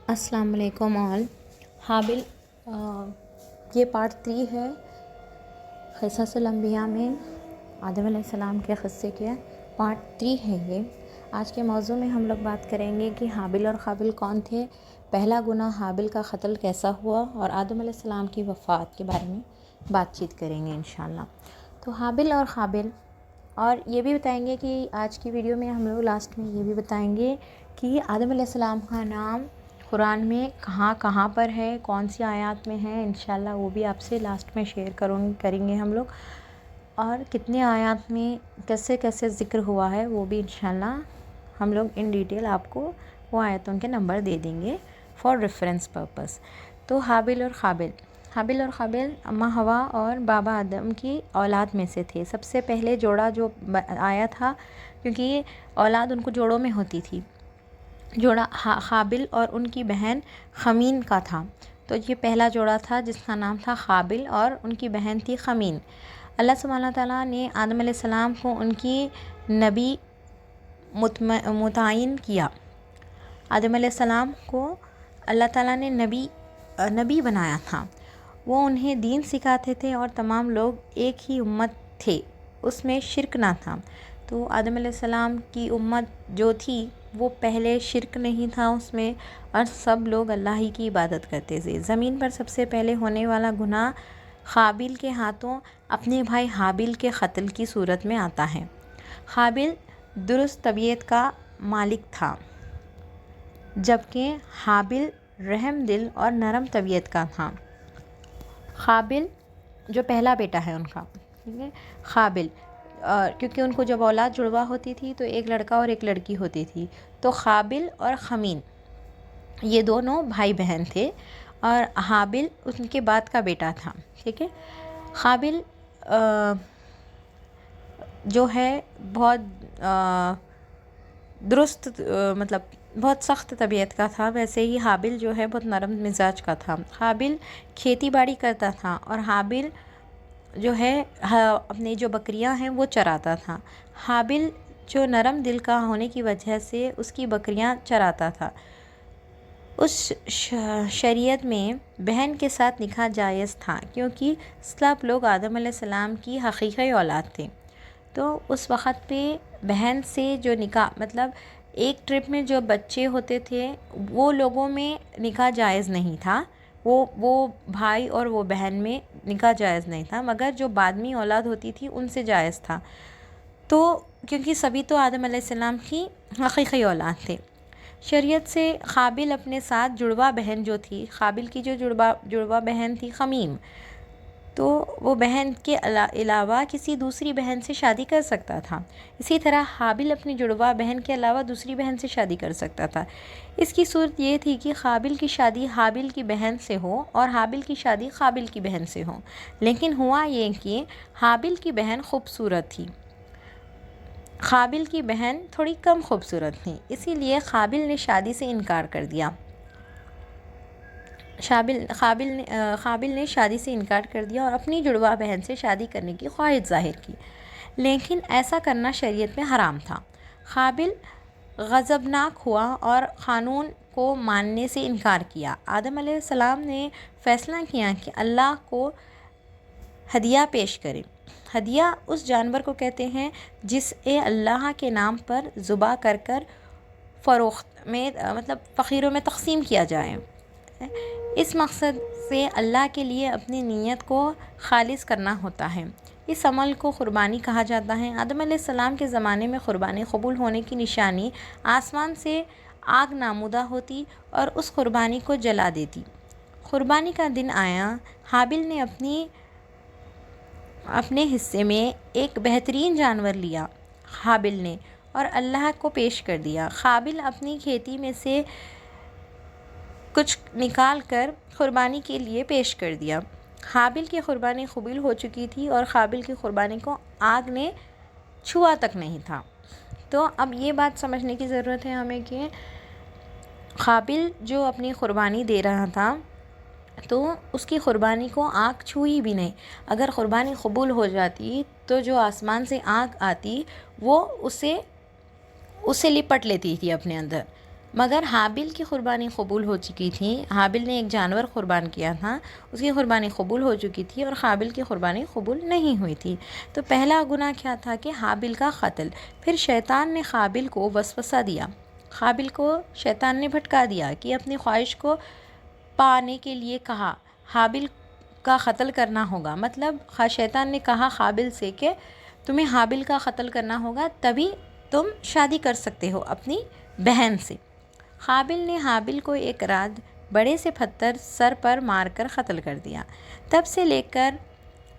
السلام علیکم آل. حابل یہ پارٹ 3 ہے قصص الانبیاء میں آدم علیہ السلام کے قصے کے. پارٹ 3 ہے یہ. آج کے موضوع میں ہم لوگ بات کریں گے کہ حابل اور قابل کون تھے، پہلا گناہ حابل کا قتل کیسا ہوا، اور آدم علیہ السلام کی وفات کے بارے میں بات چیت کریں گے انشاءاللہ. تو حابل اور قابل، اور یہ بھی بتائیں گے کہ آج کی ویڈیو میں ہم لوگ لاسٹ میں یہ بھی بتائیں گے کہ آدم علیہ السلام کا نام قرآن میں کہاں کہاں پر ہے، کون سی آیات میں ہے، انشاءاللہ وہ بھی آپ سے لاسٹ میں شیئر کریں گے ہم لوگ. اور کتنے آیات میں کیسے کیسے ذکر ہوا ہے وہ بھی انشاءاللہ ہم لوگ ان ڈیٹیل آپ کو وہ آیتوں کے نمبر دے دیں گے فار ریفرنس پرپس. تو حابل اور قابل اماں ہوا اور بابا آدم کی اولاد میں سے تھے. سب سے پہلے جوڑا جو آیا تھا، کیونکہ یہ اولاد ان کو جوڑوں میں ہوتی تھی، جوڑا قابل اور ان کی بہن خمین کا تھا. تو یہ پہلا جوڑا تھا جس کا نام تھا قابل، اور ان کی بہن تھی خمین. اللہ سبحانہ تعالیٰ نے آدم علیہ السلام کو ان کی نبی متعین کیا. آدم علیہ السلام کو اللہ تعالیٰ نے نبی بنایا تھا. وہ انہیں دین سکھاتے تھے، اور تمام لوگ ایک ہی امت تھے، اس میں شرک نہ تھا. تو آدم علیہ السلام کی امت جو تھی وہ پہلے شرک نہیں تھا اس میں، اور سب لوگ اللہ ہی کی عبادت کرتے تھے. زمین پر سب سے پہلے ہونے والا گناہ قابل کے ہاتھوں اپنے بھائی حابل کے قتل کی صورت میں آتا ہے. قابل درست طبیعت کا مالک تھا، جبکہ حابل رحم دل اور نرم طبیعت کا تھا. قابل جو پہلا بیٹا ہے ان کا، ٹھیک ہے، قابل، کیونکہ ان کو جب اولاد جڑوا ہوتی تھی تو ایک لڑکا اور ایک لڑکی ہوتی تھی. تو قابل اور خمین یہ دونوں بھائی بہن تھے، اور حابل ان کے بعد کا بیٹا تھا. ٹھیک ہے. قابل جو ہے بہت درست، مطلب بہت سخت طبیعت کا تھا، ویسے ہی حابل جو ہے بہت نرم مزاج کا تھا. قابل کھیتی باڑی کرتا تھا، اور حابل جو ہے اپنی جو بکریاں ہیں وہ چراتا تھا. حابل جو نرم دل کا ہونے کی وجہ سے اس کی بکریاں چراتا تھا. اس شریعت میں بہن کے ساتھ نکاح جائز تھا، کیونکہ سب لوگ آدم علیہ السلام کی حقیقی اولاد تھے. تو اس وقت پہ بہن سے جو نکاح، مطلب ایک ٹرپ میں جو بچے ہوتے تھے وہ لوگوں میں نکاح جائز نہیں تھا. وہ بھائی اور وہ بہن میں نکاح جائز نہیں تھا، مگر جو بعدمی اولاد ہوتی تھی ان سے جائز تھا. تو کیونکہ سبھی تو آدم علیہ السلام کی حقیقی اولاد تھے. شریعت سے قابل اپنے ساتھ جڑوا بہن جو تھی، قابل کی جو جڑوا بہن تھی خمیم، تو وہ بہن کے علاوہ کسی دوسری بہن سے شادی کر سکتا تھا. اسی طرح حابل اپنی جڑوا بہن کے علاوہ دوسری بہن سے شادی کر سکتا تھا. اس کی صورت یہ تھی کہ قابل کی شادی حابل کی بہن سے ہو، اور حابل کی شادی قابل کی بہن سے ہو. لیکن ہوا یہ کہ حابل کی بہن خوبصورت تھی، قابل کی بہن تھوڑی کم خوبصورت تھی، اسی لیے قابل نے شادی سے انکار کر دیا. قابل نے شادی سے انکار کر دیا اور اپنی جڑوا بہن سے شادی کرنے کی خواہش ظاہر کی، لیکن ایسا کرنا شریعت میں حرام تھا. قابل غضبناک ہوا اور قانون کو ماننے سے انکار کیا. آدم علیہ السلام نے فیصلہ کیا کہ اللہ کو ہدیہ پیش کرے. ہدیہ اس جانور کو کہتے ہیں جسے اللہ کے نام پر ذبح کر فروخت میں، مطلب فقیروں میں تقسیم کیا جائے. اس مقصد سے اللہ کے لیے اپنی نیت کو خالص کرنا ہوتا ہے. اس عمل کو قربانی کہا جاتا ہے. آدم علیہ السلام کے زمانے میں قربانی قبول ہونے کی نشانی آسمان سے آگ نامودہ ہوتی اور اس قربانی کو جلا دیتی. قربانی کا دن آیا. حابل نے اپنے حصے میں ایک بہترین جانور لیا حابل نے، اور اللہ کو پیش کر دیا. قابل اپنی کھیتی میں سے کچھ نکال کر قربانی کے لیے پیش کر دیا. حابل کی قربانی قبول ہو چکی تھی، اور قابل کی قربانی کو آگ نے چھوا تک نہیں تھا. تو اب یہ بات سمجھنے کی ضرورت ہے ہمیں کہ قابل جو اپنی قربانی دے رہا تھا تو اس کی قربانی کو آگ چھوئی بھی نہیں. اگر قربانی قبول ہو جاتی تو جو آسمان سے آگ آتی وہ اسے لپٹ لیتی تھی اپنے اندر. مگر حابل کی قربانی قبول ہو چکی تھی۔ حابل نے ایک جانور قربان کیا تھا، اس کی قربانی قبول ہو چکی تھی اور قابل کی قربانی قبول نہیں ہوئی تھی۔ تو پہلا گناہ کیا تھا کہ حابل کا قتل۔ پھر شیطان نے قابل کو وسوسہ دیا، قابل کو شیطان نے بھٹکا دیا کہ اپنی خواہش کو پانے کے لیے کہا حابل کا قتل کرنا ہوگا۔ مطلب شیطان نے کہا قابل سے کہ تمہیں حابل کا قتل کرنا ہوگا، تبھی تم شادی کر سکتے ہو اپنی بہن سے۔ قابل نے حابل کو ایک رات بڑے سے پتھر سر پر مار کر قتل کر دیا۔ تب سے لے کر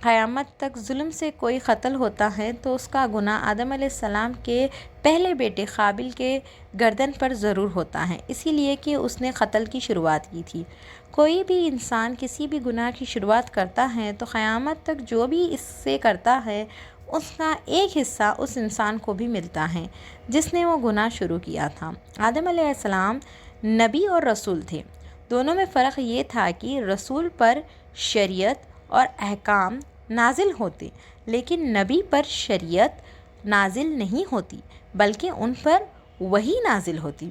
قیامت تک ظلم سے کوئی قتل ہوتا ہے تو اس کا گناہ آدم علیہ السلام کے پہلے بیٹے قابل کے گردن پر ضرور ہوتا ہے، اسی لیے کہ اس نے قتل کی شروعات کی تھی۔ کوئی بھی انسان کسی بھی گناہ کی شروعات کرتا ہے تو قیامت تک جو بھی اس سے کرتا ہے اس کا ایک حصہ اس انسان کو بھی ملتا ہے جس نے وہ گناہ شروع کیا تھا۔ آدم علیہ السلام نبی اور رسول تھے۔ دونوں میں فرق یہ تھا کہ رسول پر شریعت اور احکام نازل ہوتے، لیکن نبی پر شریعت نازل نہیں ہوتی بلکہ ان پر وحی نازل ہوتی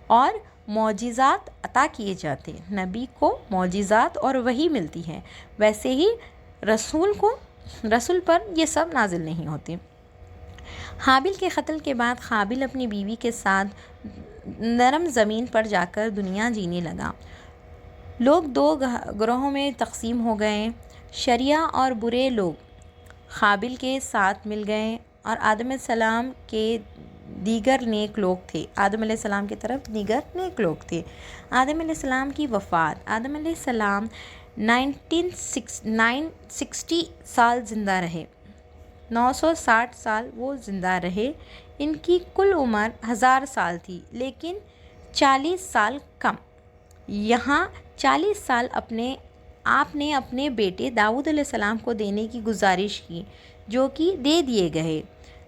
اور معجزات عطا کیے جاتے۔ نبی کو معجزات اور وحی ملتی ہے، ویسے ہی رسول پر یہ سب نازل نہیں ہوتی۔ حابل کے قتل کے بعد قابل اپنی بیوی کے ساتھ نرم زمین پر جا کر دنیا جینے لگا۔ لوگ دو گروہوں میں تقسیم ہو گئے، شریعہ اور برے لوگ قابل کے ساتھ مل گئے اور آدم علیہ السلام کے دیگر نیک لوگ تھے۔ آدم علیہ السلام کی طرف دیگر نیک لوگ تھے۔ آدم علیہ السلام کی وفات۔ آدم علیہ السلام 960 سال زندہ رہے، 960 سال وہ زندہ رہے۔ ان کی کل عمر 1000 سال تھی لیکن 40 سال کم۔ یہاں 40 سال آپ نے اپنے بیٹے داؤد علیہ السلام کو دینے کی گزارش کی جو کہ دے دیے گئے۔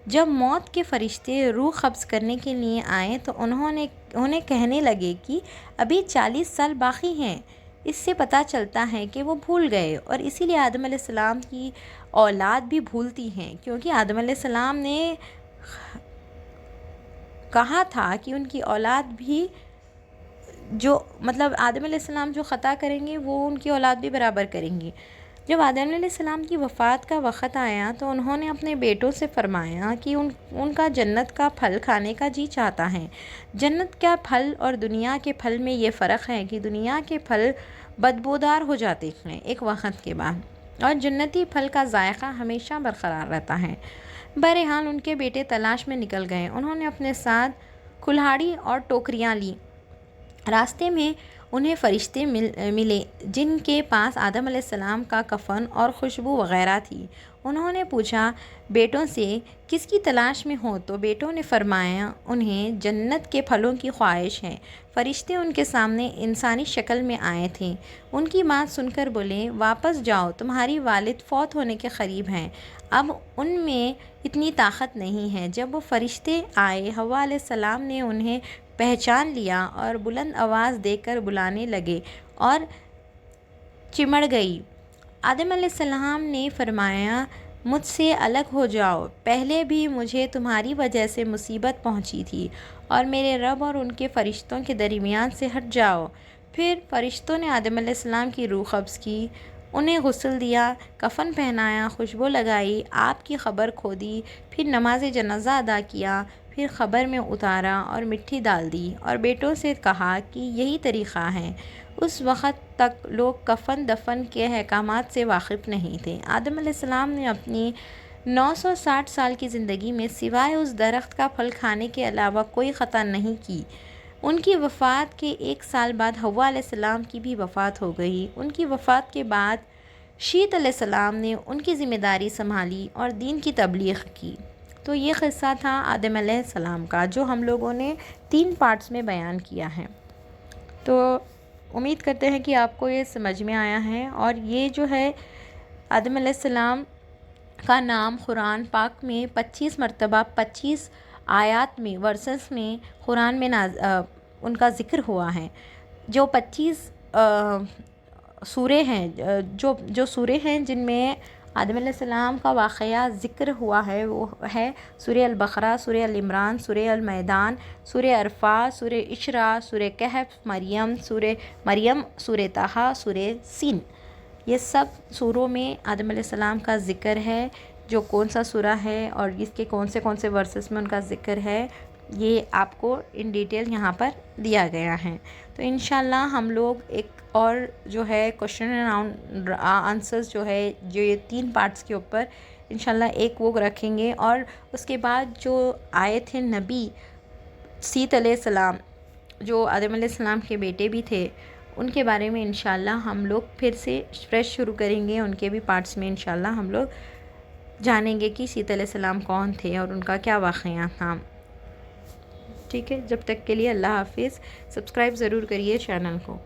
جب موت کے فرشتے روح قبض کرنے کے لیے آئے تو انہیں کہنے لگے کہ ابھی 40 سال باقی ہیں۔ اس سے پتہ چلتا ہے کہ وہ بھول گئے اور اسی لیے آدم علیہ السلام کی اولاد بھی بھولتی ہیں، کیونکہ آدم علیہ السلام نے کہا تھا کہ ان کی اولاد بھی آدم علیہ السلام جو خطا کریں گے وہ ان کی اولاد بھی برابر کریں گی۔ جب آدم علیہ السلام کی وفات کا وقت آیا تو انہوں نے اپنے بیٹوں سے فرمایا کہ ان کا جنت کا پھل کھانے کا جی چاہتا ہے۔ جنت کا پھل اور دنیا کے پھل میں یہ فرق ہے کہ دنیا کے پھل بدبودار ہو جاتے ہیں ایک وقت کے بعد اور جنتی پھل کا ذائقہ ہمیشہ برقرار رہتا ہے۔ بہرحال ان کے بیٹے تلاش میں نکل گئے۔ انہوں نے اپنے ساتھ کلہاڑی اور ٹوکریاں لیں۔ راستے میں انہیں فرشتے ملے جن کے پاس آدم علیہ السلام کا کفن اور خوشبو وغیرہ تھی۔ انہوں نے پوچھا بیٹوں سے کس کی تلاش میں ہو تو بیٹوں نے فرمایا انہیں جنت کے پھلوں کی خواہش ہے۔ فرشتے ان کے سامنے انسانی شکل میں آئے تھے۔ ان کی بات سن کر بولے واپس جاؤ، تمہاری والد فوت ہونے کے قریب ہیں، اب ان میں اتنی طاقت نہیں ہے۔ جب وہ فرشتے آئے حوا علیہ السلام نے انہیں پہچان لیا اور بلند آواز دے کر بلانے لگے اور چمڑ گئی۔ آدم علیہ السلام نے فرمایا مجھ سے الگ ہو جاؤ، پہلے بھی مجھے تمہاری وجہ سے مصیبت پہنچی تھی اور میرے رب اور ان کے فرشتوں کے درمیان سے ہٹ جاؤ۔ پھر فرشتوں نے آدم علیہ السلام کی روح قبض کی، انہیں غسل دیا، کفن پہنایا، خوشبو لگائی، آپ کی قبر کھودی، پھر نماز جنازہ ادا کیا، پھر قبر میں اتارا اور مٹی ڈال دی اور بیٹوں سے کہا کہ یہی طریقہ ہے۔ اس وقت تک لوگ کفن دفن کے احکامات سے واقف نہیں تھے۔ آدم علیہ السلام نے اپنی 960 سال کی زندگی میں سوائے اس درخت کا پھل کھانے کے علاوہ کوئی خطا نہیں کی۔ ان کی وفات کے 1 سال بعد حوا علیہ السلام کی بھی وفات ہو گئی۔ ان کی وفات کے بعد شیت علیہ السلام نے ان کی ذمہ داری سنبھالی اور دین کی تبلیغ کی۔ تو یہ قصہ تھا آدم علیہ السلام کا جو ہم لوگوں نے 3 پارٹس میں بیان کیا ہے۔ تو امید کرتے ہیں کہ آپ کو یہ سمجھ میں آیا ہے، اور یہ جو ہے آدم علیہ السلام کا نام قرآن پاک میں 25 مرتبہ 25 آیات میں ورسز میں قرآن میں ان کا ذکر ہوا ہے۔ جو 25 سورے ہیں جو سورے ہیں جن میں آدم علیہ السلام کا واقعہ ذکر ہوا ہے وہ ہے سورہ البقرہ، سورہ العمران، سورہ المیدان، سورہ عرفات، سورہ اسراء، سورہ کہف، مریم، سورہ طٰہٰ، سورہ سین۔ یہ سب سوروں میں آدم علیہ السلام کا ذکر ہے۔ جو کون سا سورہ ہے اور اس کے کون سے ورسز میں ان کا ذکر ہے، یہ آپ کو ان ڈیٹیل یہاں پر دیا گیا ہے۔ تو انشاءاللہ ہم لوگ ایک اور جو ہے کوشچن اینڈ آنسرز جو ہے جو یہ 3 پارٹس کے اوپر انشاءاللہ ایک وہ رکھیں گے، اور اس کے بعد جو آئے تھے نبی سیت علیہ السلام جو آدم علیہ السلام کے بیٹے بھی تھے، ان کے بارے میں انشاءاللہ ہم لوگ پھر سے فریش شروع کریں گے۔ ان کے بھی پارٹس میں انشاءاللہ ہم لوگ جانیں گے کہ سیت علیہ السلام کون تھے اور ان کا کیا واقعہ تھا۔ ٹھیک ہے، جب تک کے لیے اللہ حافظ۔ سبسکرائب ضرور کریے چینل کو۔